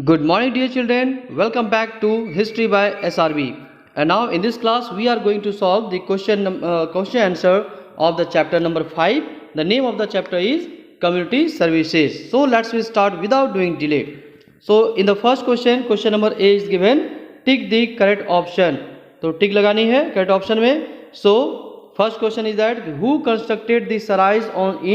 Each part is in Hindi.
Good morning dear children, welcome back to History by SRB. And now in this class we are going to solve the question answer of the chapter number 5. The name of the chapter is Community Services. So let's start without doing delay. So in the first question number A is given, tick the correct option. तो टिक लगानी है करेक्ट ऑप्शन में. So first question is that who constructed the sarais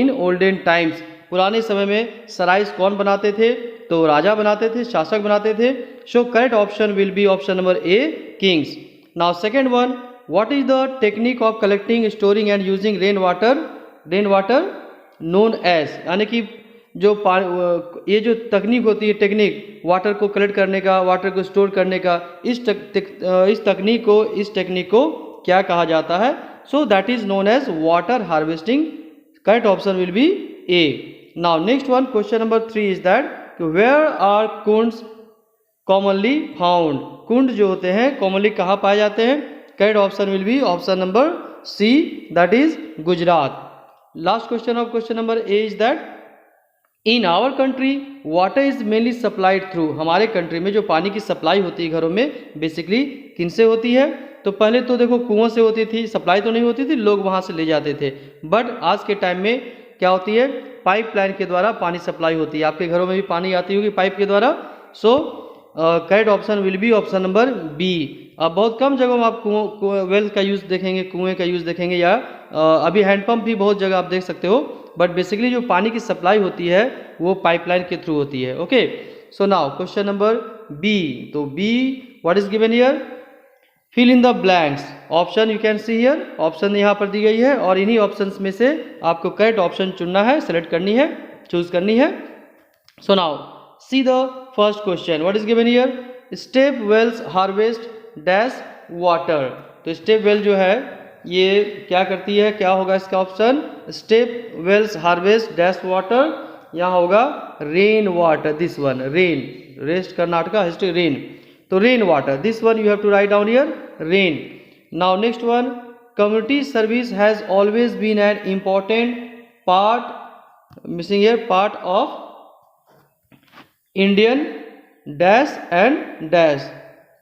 in olden times. पुराने समय में सराइज कौन बनाते थे? तो राजा बनाते थे, शासक बनाते थे. So correct option will be option number A, kings. Now second one, what is the technique of collecting, storing and using rain water known as. यानी कि जो ये जो तकनीक होती है, टेक्निक वाटर को कलेक्ट करने का, वाटर को स्टोर करने का, इस टेक्निक को क्या कहा जाता है? So that is known as water harvesting. Correct option will be A. Now next one, question number 3 is that where are kunds commonly found. कुंड जो होते हैं कॉमनली कहाँ पाए जाते हैं? Correct option will be option number C, that is Gujarat. Last question of question number A is that in our country water is mainly supplied through. हमारे कंट्री में जो पानी की सप्लाई होती है घरों में बेसिकली किनसे होती है? तो पहले तो देखो कुओं से होती थी, सप्लाई तो नहीं होती थी, लोग वहाँ से ले जाते थे. बट आज के टाइम में क्या होती है? पाइपलाइन के द्वारा पानी सप्लाई होती है. आपके घरों में भी पानी आती होगी पाइप के द्वारा. So correct option will be option number B. अब बहुत कम जगहों में आप वेल का यूज़ देखेंगे, कुएं का यूज़ देखेंगे, या अभी हैंडपम्प भी बहुत जगह आप देख सकते हो. बट बेसिकली जो पानी की सप्लाई होती है वो पाइपलाइन के थ्रू होती है. Okay, so now question number B. तो B what is given here? Fill in the blanks. Option you can see here, option यहाँ पर दी गई है और इन्हीं ऑप्शंस में से आपको करेक्ट ऑप्शन चुनना है, सेलेक्ट करनी है, चूज करनी है. So now see the first question. What is given here? Step wells harvest dash water. तो स्टेप वेल जो है ये क्या करती है? क्या होगा इसका option? Step wells harvest dash water. यहाँ होगा rain water. This one rain, rest Karnataka history rain. तो rain water, this one you have to write down here, rain. Now next one, community service has always been an important part, missing here, part of Indian dash and dash.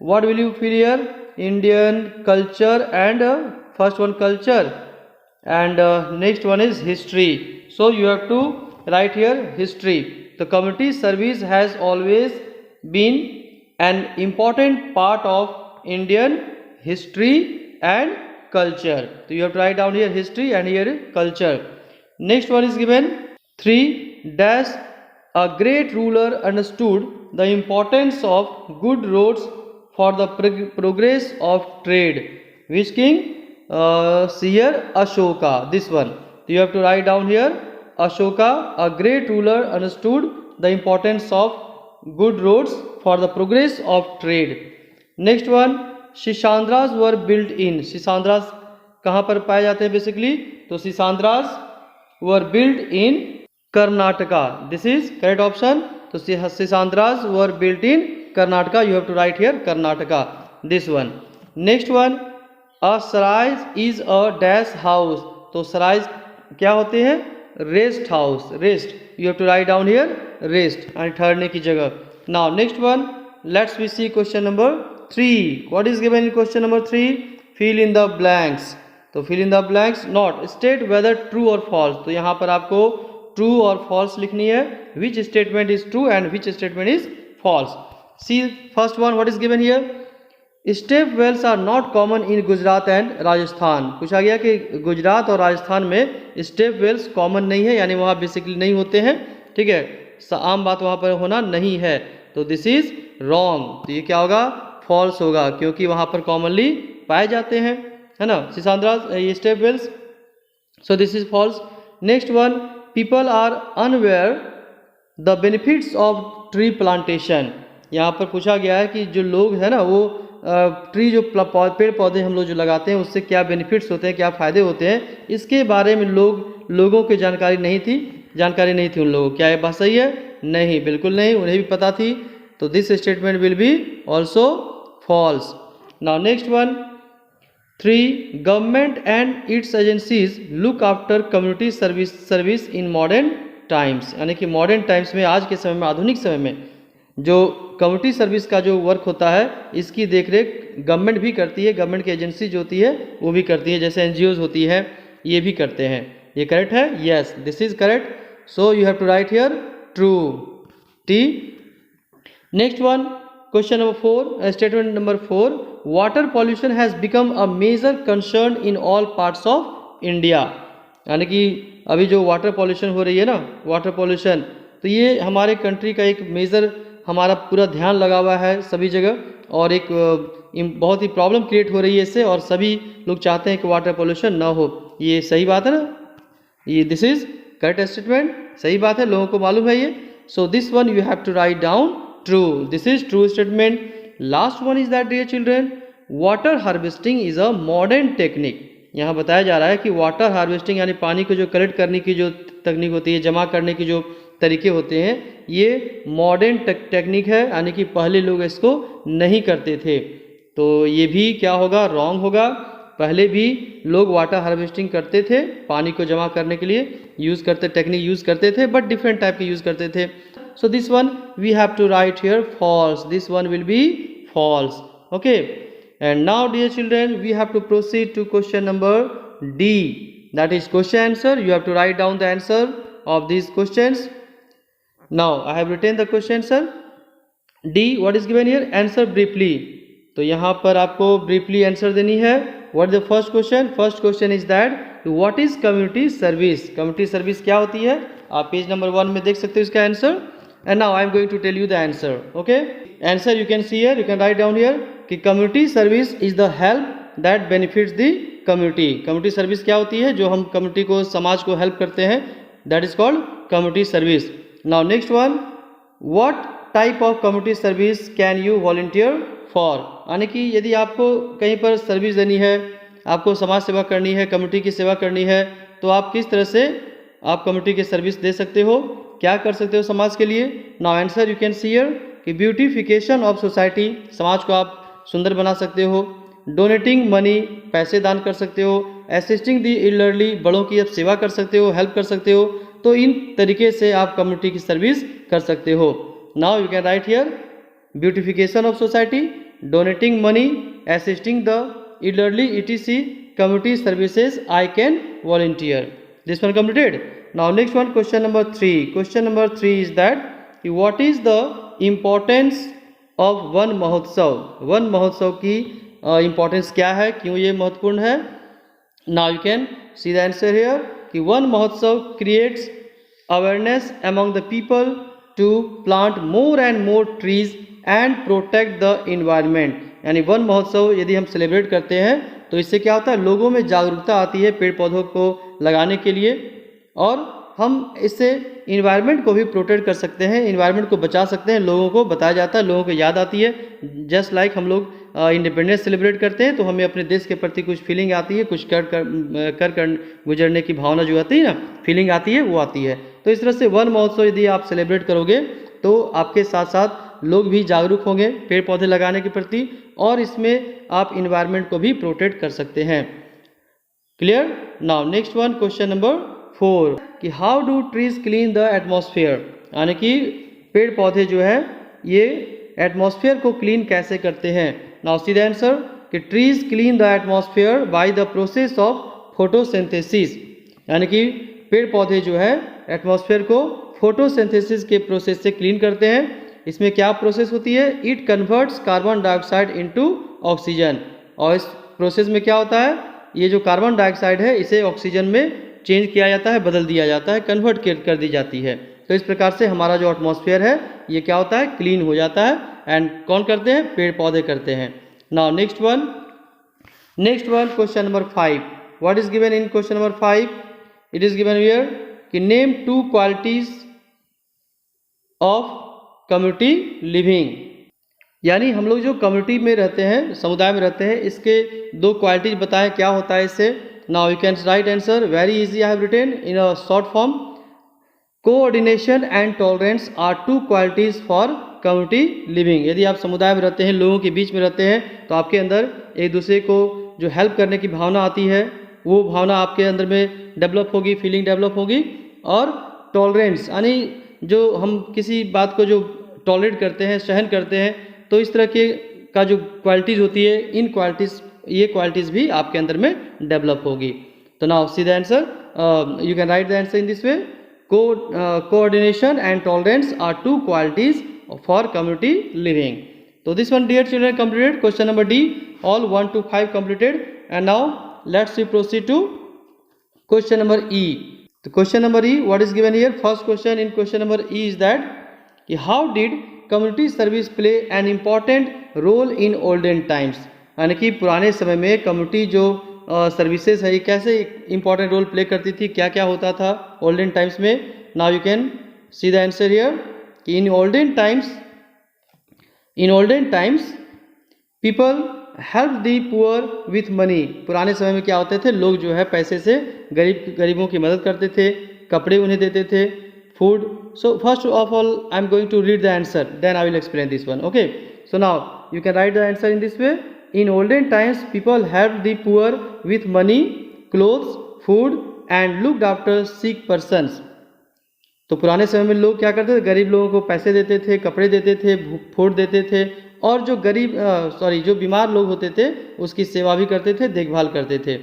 What will you feel here? Indian culture and first one culture and next one is history. So you have to write here history. तो community service has always been an important part of Indian history and culture. So you have to write down here history and here culture. Next one is given 3 dash a great ruler understood the importance of good roads for the progress of trade. Which king? See here Ashoka. This one. So you have to write down here Ashoka, a great ruler understood the importance of good roads for the progress of trade. Next one, Shishandras were built in. Shishandras कहाँ पर पाए जाते हैं बेसिकली? तो Shishandras were built in Karnataka. This is correct option. तो Shishandras were built in Karnataka. You have to write here Karnataka. This one. Next one, a sarai is a dash house. तो sarais क्या होते हैं? Rest house, rest. You have to write down here rest and ठहरने की जगह. Now next one, let's we see question number 3. What is given in question number 3? Fill in the blanks. तो fill in the blanks, not state whether true or false. तो यहाँ पर आपको true और false लिखनी है. Which statement is true and which statement is false? See first one, what is given here? Step wells are not common in Gujarat and Rajasthan. पूछा गया कि गुजरात और राजस्थान में स्टेप वेल्स कॉमन नहीं है, यानी वहाँ बेसिकली नहीं होते हैं. ठीक है, आम बात वहाँ पर होना नहीं है. तो दिस इज रॉन्ग. तो ये क्या होगा? फॉल्स होगा, क्योंकि वहाँ पर कॉमनली पाए जाते हैं, है ना, सिसांद्रास ये step wells. So this is false. Next one, people are unaware the benefits of tree plantation. यहाँ पर पूछा गया है कि जो लोग हैं ना वो ट्री जो पेड़ पौधे हम लोग जो लगाते हैं उससे क्या बेनिफिट्स होते हैं, क्या फ़ायदे होते हैं, इसके बारे में लोगों की जानकारी नहीं थी उन लोगों. क्या ये बात सही है? नहीं, बिल्कुल नहीं, उन्हें भी पता थी. तो this statement will be also false. Now next one, 3 government and its agencies look after community service in modern times. यानी कि मॉडर्न टाइम्स में, आज के समय में, आधुनिक समय में जो कम्युनिटी सर्विस का जो वर्क होता है इसकी देखरेख गवर्नमेंट भी करती है, गवर्नमेंट की एजेंसी जो होती है वो भी करती है, जैसे एनजीओज होती है ये भी करते हैं। ये करेक्ट है? Yes, this is correct. So you have to write here true T. Next one, question number 4, statement number 4, water pollution has become a major concern in all parts of India. यानी कि अभी जो वाटर पॉल्यूशन हो रही है ना, वाटर पॉल्यूशन, तो ये हमारे कंट्री का एक मेजर, हमारा पूरा ध्यान लगा हुआ है सभी जगह, और एक बहुत ही प्रॉब्लम क्रिएट हो रही है इससे, और सभी लोग चाहते हैं कि वाटर पॉल्यूशन ना हो। ये सही बात है ना? ये दिस इज करेक्ट स्टेटमेंट, सही बात है, लोगों को मालूम है ये। So this one you have to write down true, this is true statement. Last one is that dear children, water harvesting is a modern technique. यहाँ बताया जा रहा है कि वाटर हार्वेस्टिंग यानी पानी को जो कलेक्ट करने की जो तकनीक होती है, जमा करने की जो तरीके होते हैं, ये मॉडर्न टेक्निक है, यानी कि पहले लोग इसको नहीं करते थे। तो ये भी क्या होगा? रॉन्ग होगा। पहले भी लोग वाटर हार्वेस्टिंग करते थे, पानी को जमा करने के लिए यूज़ करते, टेक्निक यूज़ करते थे, बट डिफरेंट टाइप के यूज़ करते थे। So this one we have to write here false, this one will be false. Okay, and now dear children we have to proceed to question number D, that is question answer. You have to write down the answer of these questions. Now I have written the question answer. D, what is given here? Answer briefly. तो यहाँ पर आपको briefly answer देनी है। What is the first question? First question is that what is community service? Community service क्या होती है? आप पेज नंबर 1 में देख सकते हो इसका answer. And now I am going to tell you the answer. Okay? Answer you can see here. You can write down here कि community service is the help that benefits the community. Community service क्या होती है? जो हम community को, समाज को help करते हैं, that is called community service. Now next one, what type of community service can you volunteer for? यानी कि यदि आपको कहीं पर सर्विस देनी है, आपको समाज सेवा करनी है, कम्युनिटी की सेवा करनी है, तो आप किस तरह से आप कम्युनिटी की सर्विस दे सकते हो, क्या कर सकते हो समाज के लिए? Now answer you can see here कि ब्यूटिफिकेशन ऑफ सोसाइटी, समाज को आप सुंदर बना सकते हो। डोनेटिंग मनी, पैसे दान कर सकते हो। असिस्टिंग दी एल्डरली, बड़ों की आप सेवा कर सकते हो, हेल्प कर सकते हो। तो इन तरीके से आप कम्युनिटी की सर्विस कर सकते हो। Now you can write here beautification of society, donating money, assisting the elderly, etc. Community services I can volunteer. This one completed. Now next one, question number 3. Question number 3 is that what is the importance of Van Mahotsav? Van Mahotsav की इम्पोर्टेंस क्या है, क्यों ये महत्वपूर्ण है? Now you can see the answer here कि Van Mahotsav creates awareness among the people to plant more and more trees and protect the environment. यानी वन महोत्सव यदि हम सेलिब्रेट करते हैं तो इससे क्या होता है, लोगों में जागरूकता आती है पेड़ पौधों को लगाने के लिए, और हम इससे इन्वायरमेंट को भी प्रोटेक्ट कर सकते हैं, इन्वायरमेंट को बचा सकते हैं। लोगों को बताया जाता है, लोगों को याद आती है। जस्ट लाइक हम लोग इंडिपेंडेंस सेलिब्रेट करते हैं तो हमें अपने देश के प्रति कुछ फीलिंग आती है, कुछ कर गुजरने की भावना जो आती है ना, फीलिंग आती है, वो आती है। तो इस तरह से वन महोत्सव यदि आप सेलिब्रेट करोगे तो आपके साथ साथ लोग भी जागरूक होंगे पेड़ पौधे लगाने के प्रति, और इसमें आप इन्वायरमेंट को भी प्रोटेक्ट कर सकते हैं। Clear? Now next one, question number 4 कि how do trees clean the atmosphere? यानी कि पेड़ पौधे जो है ये एटमॉस्फेयर को क्लीन कैसे करते हैं? नाउ सी द आंसर कि trees clean the atmosphere by the process of photosynthesis. यानी कि पेड़ पौधे जो है एटमॉस्फेयर को फोटोसिंथेसिस के प्रोसेस से क्लीन करते हैं। इसमें क्या प्रोसेस होती है? It converts carbon dioxide into oxygen. और इस प्रोसेस में क्या होता है, ये जो कार्बन डाइऑक्साइड है इसे ऑक्सीजन में चेंज किया जाता है, बदल दिया जाता है, कन्वर्ट कर दी जाती है। तो इस प्रकार से हमारा जो एटमॉस्फेयर है ये क्या होता है, क्लीन हो जाता है। एंड कौन करते हैं? पेड़ पौधे करते हैं। Now next one, question number 5। What is given in question number 5? It is given here कि name 2 qualities of community living. यानी हम लोग जो कम्युनिटी में रहते हैं, समुदाय में रहते हैं, इसके 2 क्वालिटीज बताएं क्या होता है इससे। Now you can write answer, very easy, I have written in a short form. Coordination and tolerance are 2 qualities for community living. यदि आप समुदाय में रहते हैं, लोगों के बीच में रहते हैं, तो आपके अंदर एक दूसरे को जो हेल्प करने की भावना आती है, वो भावना आपके अंदर में डेवलप होगी, फीलिंग डेवलप होगी। और टॉलरेंस यानी जो हम किसी बात को जो टॉलरेट करते हैं, सहन करते हैं। तो इस तरह के का जो क्वालिटीज़ होती है, इन क्वालिटीज़, ये क्वालिटीज़ भी आपके अंदर में डेवलप होगी। तो now see the answer, you can write the answer in this way, coordination and tolerance are two qualities for community living. तो this one dear children completed, question number D, all 1 to 5 completed। And now let's we proceed to question number E. तो question number E, what is given here? First question in question number E is that कि how did community service play an important role in olden times, यानी कि पुराने समय में कम्युनिटी जो सर्विसेज है ये कैसे इंपॉर्टेंट रोल प्ले करती थी, क्या क्या होता था ओल्डन टाइम्स में। Now you can see the answer here कि in olden times people help the poor with money. पुराने समय में क्या होते थे, लोग जो है पैसे से गरीबों की मदद करते थे, कपड़े उन्हें देते थे, food. So first of all I am going to read the answer, then I will explain this one. Okay, so now you can write the answer in this way, in olden times people helped the poor with money, clothes, food and looked after sick persons। तो पुराने समय में लोग क्या करते थे, गरीब लोगों को पैसे देते थे, कपड़े देते थे, फूड देते थे, और जो जो बीमार लोग होते थे उसकी सेवा भी करते थे, देखभाल करते थे।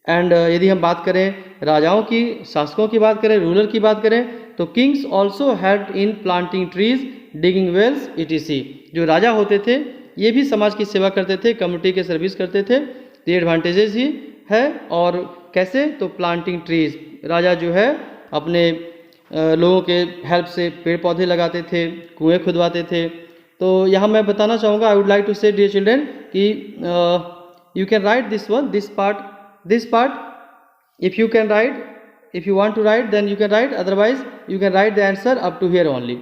एंड यदि हम बात करें राजाओं की, शासकों की बात करें, रूलर की बात करें, तो kings also helped in planting trees, digging wells etc। जो राजा होते थे ये भी समाज की सेवा करते थे, कम्युनिटी के सर्विस करते थे। ये एडवांटेजेस ही है। और कैसे, तो प्लांटिंग ट्रीज, राजा जो है अपने लोगों के हेल्प से पेड़ पौधे लगाते थे, कुएं खुदवाते थे। तो यहाँ मैं बताना चाहूँगा, I would like to say dear children कि you can write this part if you can write, if you want to write then you can write, otherwise you can write the answer up to here only.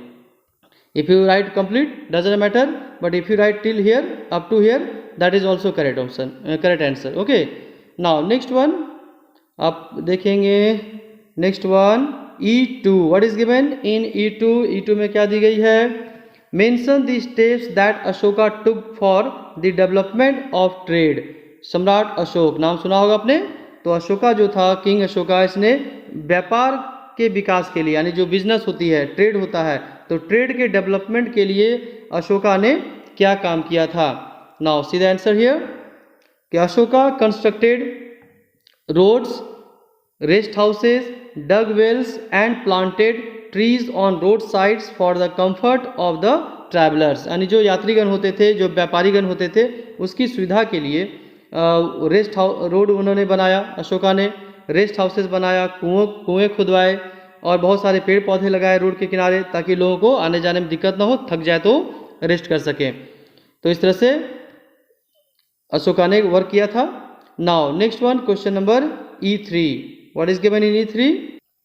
If you write complete doesn't matter, but if you write till here, up to here, that is also correct option, correct answer। Okay, now next one आप देखेंगे, next one E2, what is given in E2? E2 में क्या दी गई है? Mention the steps that Ashoka took for the development of trade। सम्राट अशोक नाम सुना होगा आपने। तो अशोका जो था, किंग अशोका, इसने व्यापार के विकास के लिए, यानी जो बिजनेस होती है, ट्रेड होता है, तो ट्रेड के डेवलपमेंट के लिए अशोका ने क्या काम किया था। Now see the answer here कि Ashoka constructed roads, rest houses, dug wells and planted trees on road sides for the comfort of the travellers. यानी जो यात्रीगण होते थे, जो व्यापारीगण होते थे, उसकी सुविधा के लिए रोड उन्होंने बनाया, अशोका ने रेस्ट हाउसेज बनाया, कुएं खुदवाए और बहुत सारे पेड़ पौधे लगाए रोड के किनारे, ताकि लोगों को आने जाने में दिक्कत ना हो, थक जाए तो रेस्ट कर सकें। तो इस तरह से अशोका ने वर्क किया था। Now next one, question number E3, what is given in E3?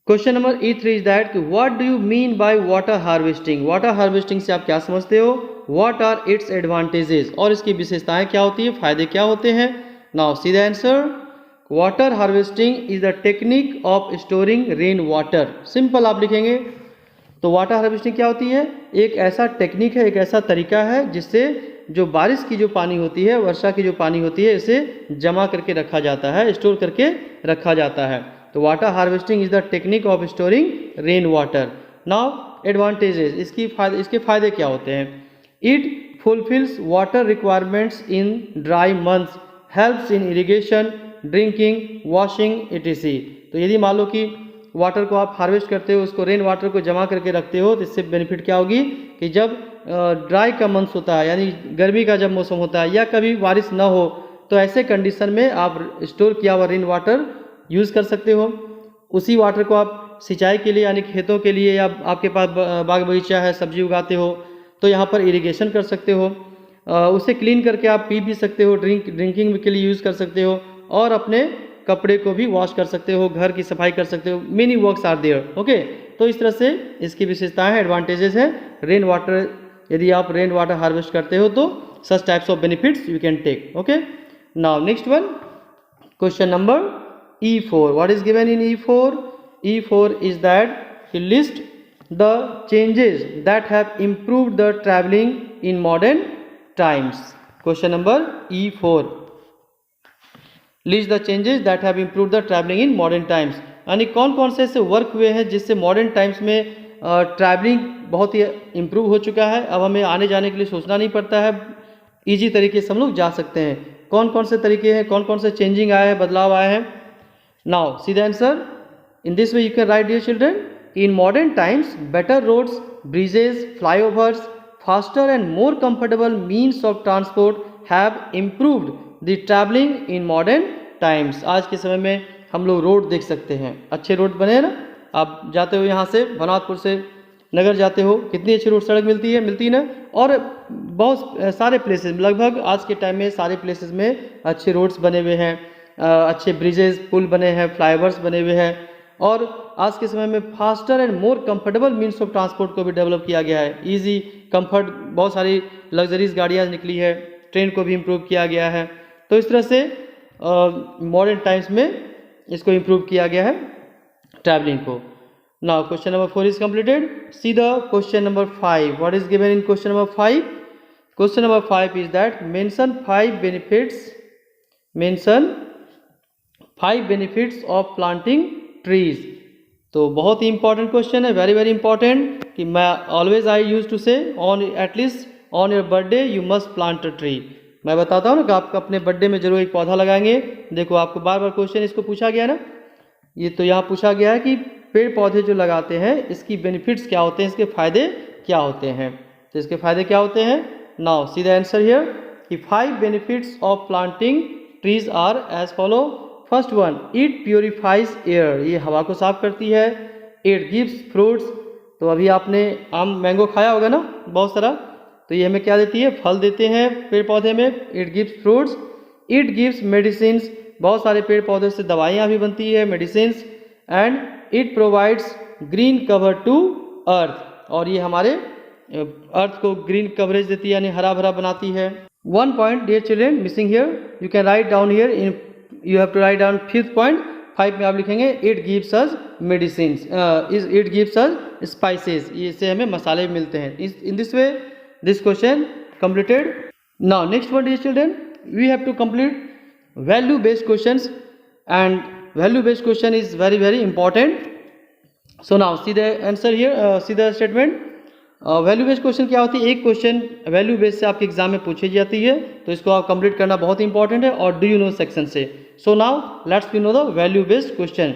Question number E3 is that what do you mean by water harvesting. Water harvesting से आप क्या समझते हो? व्हाट आर इट्स एडवांटेजेस, और इसकी विशेषताएं क्या होती है, फायदे क्या होते हैं। Now see the answer, water harvesting is the technique of storing rain water. Simple आप लिखेंगे तो वाटर हार्वेस्टिंग क्या होती है? एक ऐसा टेक्निक है, एक ऐसा तरीका है जिससे जो बारिश की जो पानी होती है, वर्षा की जो पानी होती है, इसे जमा करके रखा जाता है, स्टोर करके रखा जाता है। तो water harvesting is the technique of storing rain water. Now advantages, इसके फायदे क्या होते हैं? It fulfils water requirements in dry months, helps in irrigation, drinking, washing etc। तो यदि मान लो कि वाटर को आप हार्वेस्ट करते हो, उसको रेन वाटर को जमा करके रखते हो, तो इससे बेनिफिट क्या होगी कि जब ड्राई का मंथ होता है, यानी गर्मी का जब मौसम होता है या कभी बारिश ना हो, तो ऐसे कंडीशन में आप स्टोर किया हुआ रेन वाटर यूज़ कर सकते हो। उसी वाटर को आप सिंचाई के लिए, यानी खेतों के लिए, या आपके पास बाग बगीचा है, सब्जी उगाते हो, तो यहाँ पर इरिगेशन कर सकते हो। उसे क्लीन करके आप पी भी सकते हो, ड्रिंकिंग के लिए यूज़ कर सकते हो, और अपने कपड़े को भी वॉश कर सकते हो, घर की सफाई कर सकते हो। Many works are there. Okay, तो इस तरह से इसकी विशेषताएं, एडवांटेजेस है। रेन वाटर, यदि आप रेन वाटर हार्वेस्ट करते हो तो such types of benefits you can take. Okay, now next one, question number E4, what is given in E4? E4 is that list the changes that have improved the travelling in modern times. Question number E4, list the changes that have improved the travelling in modern times. यानी कौन कौन से ऐसे वर्क हुए हैं जिससे मॉडर्न टाइम्स में ट्रैवलिंग बहुत ही इम्प्रूव हो चुका है। अब हमें आने जाने के लिए सोचना नहीं पड़ता है, ईजी तरीके से हम लोग जा सकते हैं। कौन कौन से तरीके हैं, कौन कौन से चेंजिंग आए हैं, बदलाव आए हैं? Now see the answer in this way you can write dear children, in modern times better roads, bridges, flyovers, faster and more comfortable means of transport have improved the travelling in modern times. आज के समय में हम लोग रोड देख सकते हैं, अच्छे रोड बने हैं ना। आप जाते हो यहाँ से भनौतपुर से नगर जाते हो, कितनी अच्छी रोड सड़क मिलती है ना। और बहुत सारे प्लेसेस, लगभग आज के टाइम में सारे प्लेसेस में अच्छे रोड्स बने हुए हैं, अच्छे ब्रिजेस, पुल बने हैं, फ्लाईओवर्स बने हुए हैं। और आज के समय में faster and more comfortable means of transport को भी डेवलप किया गया है। इजी कंफर्ट, बहुत सारी लग्जरीज गाड़ियाँ निकली है, ट्रेन को भी इम्प्रूव किया गया है। तो इस तरह से मॉडर्न टाइम्स में इसको इम्प्रूव किया गया है ट्रैवलिंग को। Now question number 4 is completed. C the question number 5। What is given in question number 5? Question number 5 is that mention 5 benefits of planting trees. तो बहुत ही इंपॉर्टेंट क्वेश्चन है, वेरी वेरी इंपॉर्टेंट, कि मैं ऑलवेज आई यूज टू से on at least on your birthday you must plant a tree. मैं बताता हूँ ना कि आप अपने बर्थडे में जरूर एक पौधा लगाएंगे। देखो आपको बार बार क्वेश्चन इसको पूछा गया ना, ये तो यहाँ पूछा गया है कि पेड़ पौधे जो लगाते हैं इसकी बेनिफिट्स क्या होते हैं, इसके फायदे क्या होते हैं। तो इसके फायदे क्या होते हैं? Now see the answer here कि 5 benefits of planting trees are as follow. First one, it purifies air, ये हवा को साफ करती है। इट गिव्स फ्रूट्स, तो अभी आपने आम मैंगो खाया होगा ना बहुत सारा, तो ये हमें क्या देती है? फल देते हैं पेड़ पौधे में। It gives fruits. It gives medicines, बहुत सारे पेड़ पौधे से दवाइयाँ भी बनती है, medicines. And it provides green cover to earth, और ये हमारे अर्थ को ग्रीन कवरेज देती है, यानी हरा भरा बनाती है। 1 point dear children missing here, you can write down here in, you have to write down 5th point. 5 में आप लिखेंगे it gives us medicines, it gives us spices, इससे हमें मसाले भी मिलते हैं। In this way this question completed. Now next one dear children, we have to complete value based questions, and value based question is very very important. So now see the answer here, see the statement. Value based question क्या होती है? एक क्वेश्चन वैल्यू बेस्ड से आपके एग्जाम में पूछी जाती है, तो इसको आप कंप्लीट करना बहुत इंपॉर्टेंट है, और डू यू नो सेक्शन से। So now let's we know the value based question.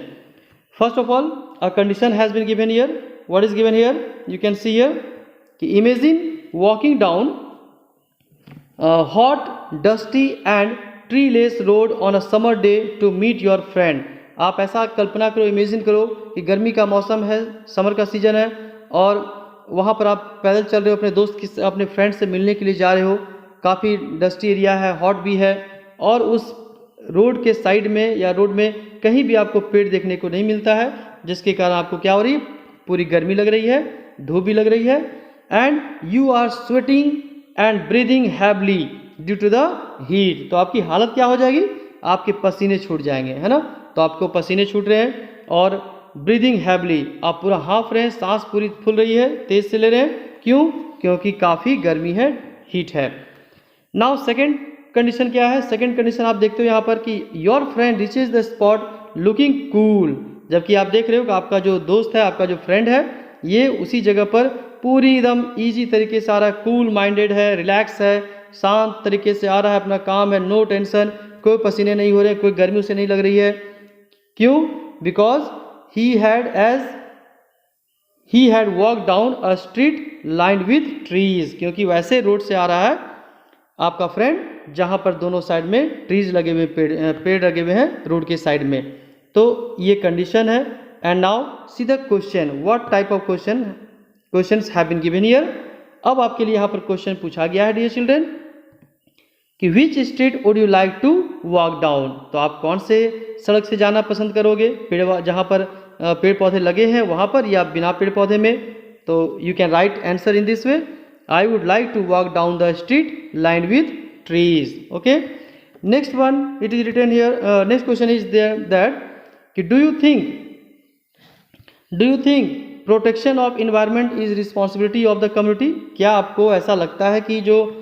First of all a condition has been given here. What is given here? You can see here कि imagine walking down hot, dusty and treeless road on a summer day to meet your friend. आप ऐसा कल्पना करो, इमेजिन करो कि गर्मी का मौसम है, समर का सीजन है, और वहाँ पर आप पैदल चल रहे हो, अपने दोस्त की, अपने फ्रेंड से मिलने के लिए जा रहे हो। काफ़ी डस्टी एरिया है, हॉट भी है, और उस रोड के साइड में या रोड में कहीं भी आपको पेड़ देखने को नहीं मिलता है, जिसके कारण आपको क्या हो रही है? पूरी गर्मी लग रही है, धूप भी लग रही है। And you are sweating and breathing heavily due to the heat, तो आपकी हालत क्या हो जाएगी? आपके पसीने छूट जाएंगे, है ना। तो आपको पसीने छूट रहे हैं, और ब्रीदिंग हैवली, आप पूरा हाँफ रहे हैं, सांस पूरी फूल रही है, तेज से ले रहे हैं। क्यों? क्योंकि काफ़ी गर्मी है, हीट है। नाउ सेकेंड कंडीशन क्या है? सेकेंड कंडीशन आप देखते हो यहाँ पर कि your friend reaches the spot looking cool, जबकि आप देख रहे हो कि आपका जो दोस्त है, आपका जो फ्रेंड है, ये उसी जगह पर पूरी एकदम ईजी तरीके से आ रहा है, कूल माइंडेड है, रिलैक्स है, शांत तरीके से आ रहा है, अपना काम है, नो टेंशन, कोई पसीने नहीं हो रहे, कोई गर्मी उसे नहीं लग रही है। क्यों? Because he had walk down a street lined with trees, क्योंकि वैसे रोड से आ रहा है आपका फ्रेंड जहाँ पर दोनों साइड में ट्रीज लगे हुए, पेड़ लगे हुए हैं रोड के साइड में। तो ये कंडीशन है। And now see the question, what type of questions have been given here. अब आपके लिए यहाँ पर क्वेश्चन पूछा गया है डियर चिल्ड्रन कि which street would you like to walk down, तो आप कौन से सड़क से जाना पसंद करोगे? पेड़ जहाँ पर पेड़ पौधे लगे हैं वहाँ पर, या बिना पेड़ पौधे में? तो you can write answer in this way, I would like to walk down the street lined with trees. Okay, next one it is written here, next question is there that कि do you think protection of environment is responsibility of the community? क्या आपको ऐसा लगता है कि जो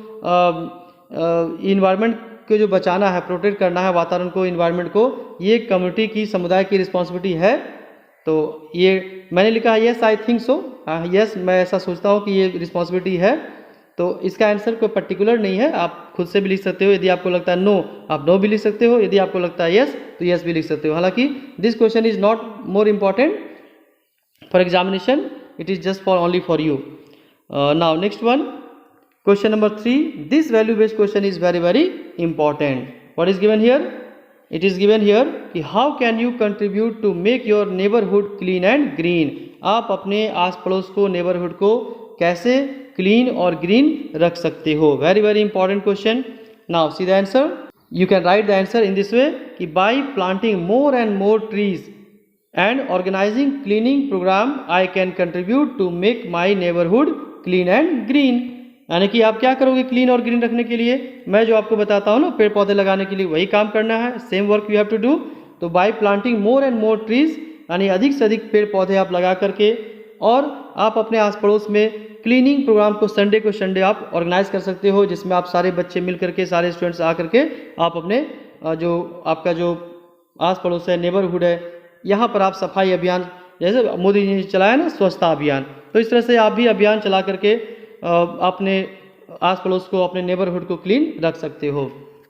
इन्वायरमेंट को जो बचाना है, प्रोटेक्ट करना है वातावरण को, इन्वायरमेंट को, ये कम्युनिटी की, समुदाय की रिस्पॉन्सिबिलिटी है? तो ये मैंने लिखा है yes I think so, yes मैं ऐसा सोचता हूँ कि ये रिस्पॉन्सिबिलिटी है। तो इसका आंसर कोई पर्टिकुलर नहीं है, आप खुद से भी लिख सकते हो। यदि आपको लगता है नो, आप नो भी लिख सकते हो। यदि आपको लगता है यस, तो यस भी लिख सकते हो। हालांकि this question is not more important for examination, it is just for only for you. Now next one, question number 3, this value based question is very very important. What is given here? It is given here कि how can you contribute to make your neighbourhood clean and green. आप अपने आस पड़ोस को, नेबरहुड को कैसे क्लीन और ग्रीन रख सकते हो। Very very important question. Now see the answer, you can write the answer in this way कि by planting more and more trees and organising cleaning programme I can contribute to make my neighbourhood clean and green. यानी कि आप क्या करोगे क्लीन और ग्रीन रखने के लिए? मैं जो आपको बताता हूँ ना पेड़ पौधे लगाने के लिए, वही काम करना है, same work you have to do. तो by planting more and more trees, यानी अधिक से अधिक पेड़ पौधे आप लगा करके, और आप अपने आस पड़ोस में क्लीनिंग प्रोग्राम को संडे आप ऑर्गेनाइज कर सकते हो, जिसमें आप सारे बच्चे मिल करके, सारे स्टूडेंट्स आ करके आप अपने जो आपका जो आस पड़ोस है, नेबरहुड है, यहाँ पर आप सफाई अभियान, जैसे मोदी जी ने चलाया ना स्वच्छता अभियान, तो इस तरह से आप भी अभियान चला करके अपने आस पड़ोस को, अपने नेबरहुड को क्लीन रख सकते हो।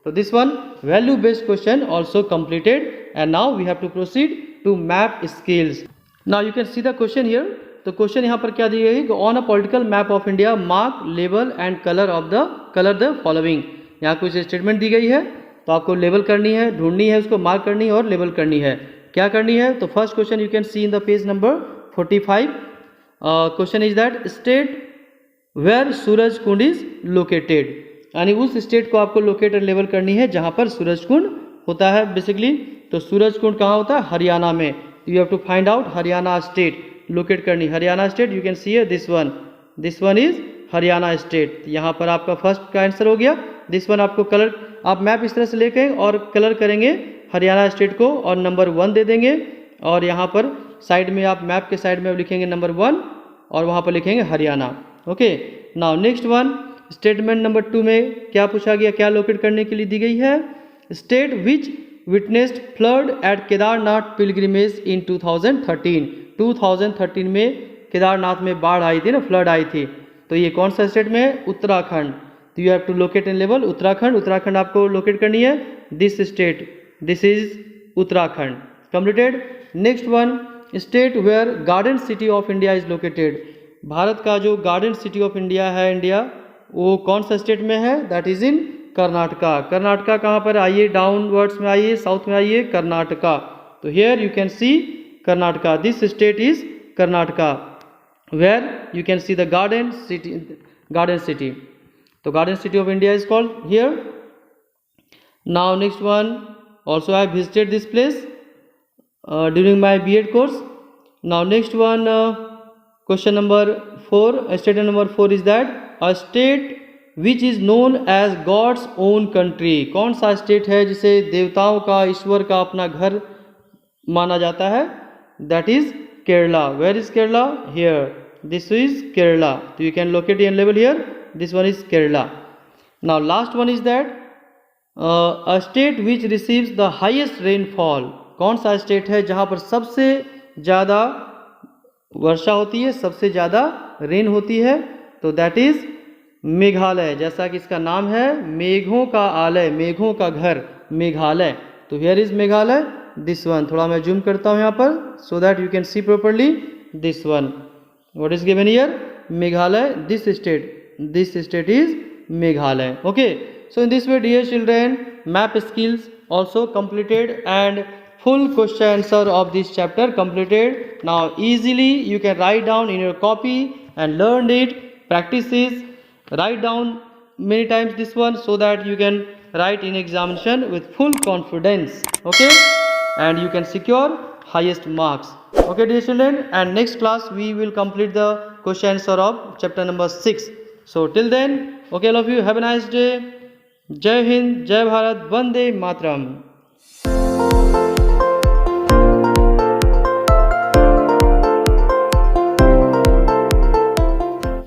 तो this one value based question also completed, and now we have to proceed to map skills. Now you can see the question here. तो क्वेश्चन यहाँ पर क्या दी गई है? On a political map of India mark label and colour the following. यहाँ कुछ स्टेटमेंट दी गई है, तो आपको लेबल करनी है, ढूंढनी है, उसको मार्क करनी है और लेबल करनी है। क्या करनी है? तो first question you can see in the page number 45। Question is that state where Suraj Kund is located, यानी उस स्टेट को आपको लोकेट और लेबल करनी है जहाँ पर सूरज कुंड होता है बेसिकली। तो सूरज कुंड कहाँ होता है? हरियाणा में। You have to find out Haryana state, लोकेट करनी Haryana state. You can see this one is Haryana state. यहाँ पर आपका फर्स्ट का आंसर हो गया। दिस वन आपको कलर, आप मैप इस तरह से लेके और कलर करेंगे हरियाणा स्टेट को और नंबर 1 दे देंगे, और यहाँ पर साइड में आप मैप के साइड में लिखेंगे नंबर 1 और वहाँ पर लिखेंगे Haryana. Okay, now next one, statement number 2 में क्या पूछा गया, क्या लोकेट करने के लिए दी गई है? State which witnessed flood at Kedarnath pilgrimage in 2013। 2013 में केदारनाथ में बाढ़ आई थी ना, फ्लड आई थी। तो ये कौन सा स्टेट में है? उत्तराखंड। तो you have to locate in लेवल उत्तराखंड। उत्तराखंड आपको लोकेट करनी है। This state, this is Uttarakhand. Completed. Next one, state where garden city of India is located. Bharat का जो गार्डन सिटी ऑफ इंडिया है, इंडिया, वो कौन सा स्टेट में है? That is in Karnataka. Karnataka कहाँ पर? आइए डाउनवर्ड्स में आइए, साउथ में आइए, कर्नाटका। तो here you can see Karnataka, this state is Karnataka, where you can see the garden city. तो garden city of India is called here. Now next one, also I have visited this place during my B.Ed course. Now next one, question number 4, statement number 4 is that a state which is known as God's own country. कौन सा स्टेट है जिसे देवताओं का, ईश्वर का अपना घर माना जाता है? That is Kerala. Where is Kerala? Here. This is Kerala. So you can locate and label here. This one is Kerala. Now last one is that a state which receives the highest rainfall. कौन सा स्टेट है जहाँ पर सबसे ज़्यादा वर्षा होती है, सबसे ज़्यादा रेन होती है? तो दैट इज मेघालय। जैसा कि इसका नाम है, मेघों का आलय, मेघों का घर, मेघालय। तो here is Meghalaya, this one. थोड़ा मैं जूम करता हूँ यहाँ पर so that you can see properly this one. What is given here? Meghalaya, this state is Meghalaya. Okay, so in this way dear children, map skills also completed and full question answer of this chapter completed. Now easily you can write down in your copy and learn it, practice this, write down many times this one so that you can write in examination with full confidence. Okay, and you can secure highest marks. Okay dear children, and next class we will complete the question answer of chapter number 6. So till then, okay all of you, have a nice day. जय हिंद, जय भारत, वंदे मातरम।